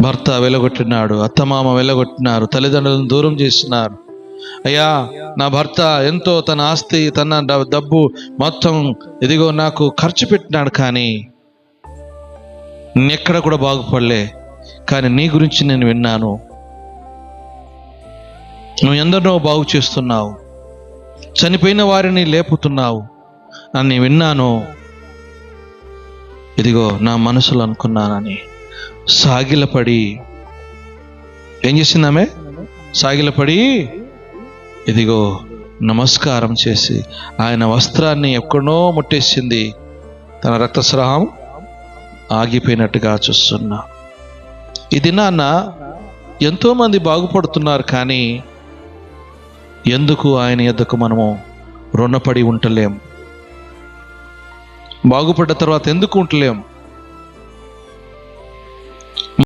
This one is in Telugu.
భర్త వెలగొట్టినాడు, అత్తమామ వెలగొట్టినారు, తల్లిదండ్రులను దూరం చేస్తున్నారు. అయ్యా, నా భర్త ఎంతో తన ఆస్తి, తన డబ్బు మొత్తం ఇదిగో నాకు ఖర్చు పెట్టినాడు, కానీ ఎక్కడ కూడా బాగుపడలే. కానీ నీ గురించి నేను విన్నాను, నువ్వు ఎందరినో బాగు చేస్తున్నావు, చనిపోయిన వారిని లేపుతున్నావు అని విన్నాను. ఇదిగో నా మనసులో అనుకున్నానని సాగిలపడి ఏం చేసిందామె? సాగిలపడి ఇదిగో నమస్కారం చేసి ఆయన వస్త్రాన్ని ఎక్కడో ముట్టేసింది. తన రక్తస్రావం ఆగిపోయినట్టుగా చూస్తున్నా. ఇది నాన్న ఎంతోమంది బాగుపడుతున్నారు, కానీ ఎందుకు ఆయన యొద్దకు మనము రుణపడి ఉండలేం? బాగుపడ్డ తర్వాత ఎందుకు ఉండలేం?